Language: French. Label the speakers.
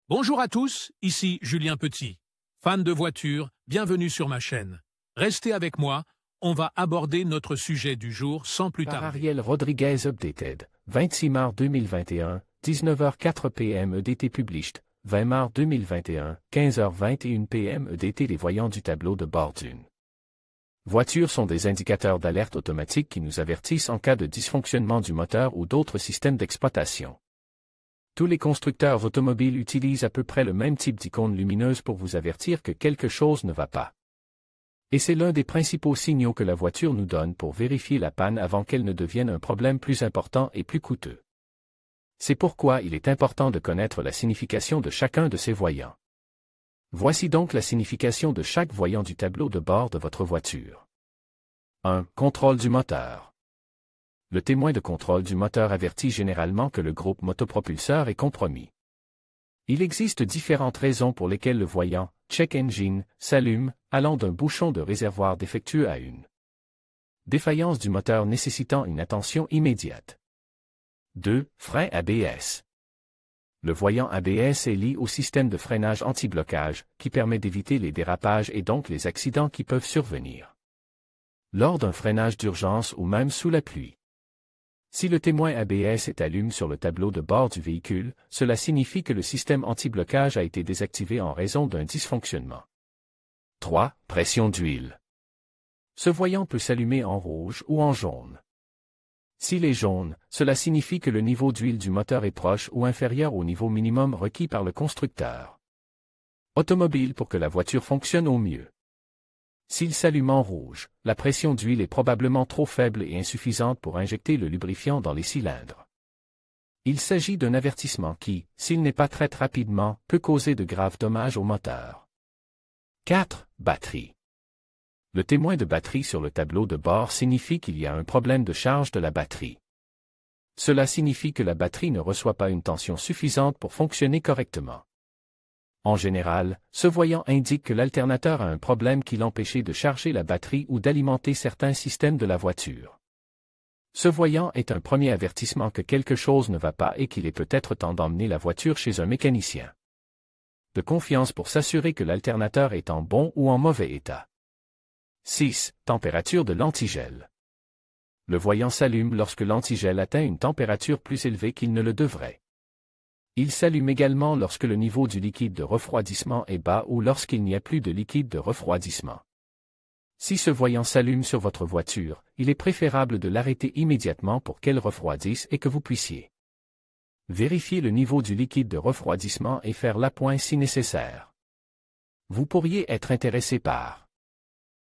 Speaker 1: Bonjour à tous, ici Julien Petit. Fan de voitures, bienvenue sur ma chaîne. Restez avec moi, on va aborder notre sujet du jour sans plus
Speaker 2: Par
Speaker 1: tarder.
Speaker 2: Ariel Rodriguez Updated, 26 mars 2021, 19h04 p.m. EDT Published, 20 mars 2021, 15h21 p.m. EDT. Les voyants du tableau de bord d'une voiture sont des indicateurs d'alerte automatique qui nous avertissent en cas de dysfonctionnement du moteur ou d'autres systèmes d'exploitation. Tous les constructeurs automobiles utilisent à peu près le même type d'icône lumineuse pour vous avertir que quelque chose ne va pas. Et c'est l'un des principaux signaux que la voiture nous donne pour vérifier la panne avant qu'elle ne devienne un problème plus important et plus coûteux. C'est pourquoi il est important de connaître la signification de chacun de ces voyants. Voici donc la signification de chaque voyant du tableau de bord de votre voiture. 1. Contrôle du moteur. Le témoin de contrôle du moteur avertit généralement que le groupe motopropulseur est compromis. Il existe différentes raisons pour lesquelles le voyant « Check Engine » s'allume, allant d'un bouchon de réservoir défectueux à une défaillance du moteur nécessitant une attention immédiate. 2. Frein ABS. Le voyant ABS est lié au système de freinage anti-blocage, qui permet d'éviter les dérapages et donc les accidents qui peuvent survenir lors d'un freinage d'urgence ou même sous la pluie. Si le témoin ABS est allumé sur le tableau de bord du véhicule, cela signifie que le système anti-blocage a été désactivé en raison d'un dysfonctionnement. 3. Pression d'huile. Ce voyant peut s'allumer en rouge ou en jaune. S'il est jaune, cela signifie que le niveau d'huile du moteur est proche ou inférieur au niveau minimum requis par le constructeur automobile pour que la voiture fonctionne au mieux. S'il s'allume en rouge, la pression d'huile est probablement trop faible et insuffisante pour injecter le lubrifiant dans les cylindres. Il s'agit d'un avertissement qui, s'il n'est pas traité rapidement, peut causer de graves dommages au moteur. 4. Batterie. Le témoin de batterie sur le tableau de bord signifie qu'il y a un problème de charge de la batterie. Cela signifie que la batterie ne reçoit pas une tension suffisante pour fonctionner correctement. En général, ce voyant indique que l'alternateur a un problème qui l'empêchait de charger la batterie ou d'alimenter certains systèmes de la voiture. Ce voyant est un premier avertissement que quelque chose ne va pas et qu'il est peut-être temps d'emmener la voiture chez un mécanicien de confiance pour s'assurer que l'alternateur est en bon ou en mauvais état. 6. Température de l'antigel. Le voyant s'allume lorsque l'antigel atteint une température plus élevée qu'il ne le devrait. Il s'allume également lorsque le niveau du liquide de refroidissement est bas ou lorsqu'il n'y a plus de liquide de refroidissement. Si ce voyant s'allume sur votre voiture, il est préférable de l'arrêter immédiatement pour qu'elle refroidisse et que vous puissiez vérifier le niveau du liquide de refroidissement et faire l'appoint si nécessaire. Vous pourriez être intéressé par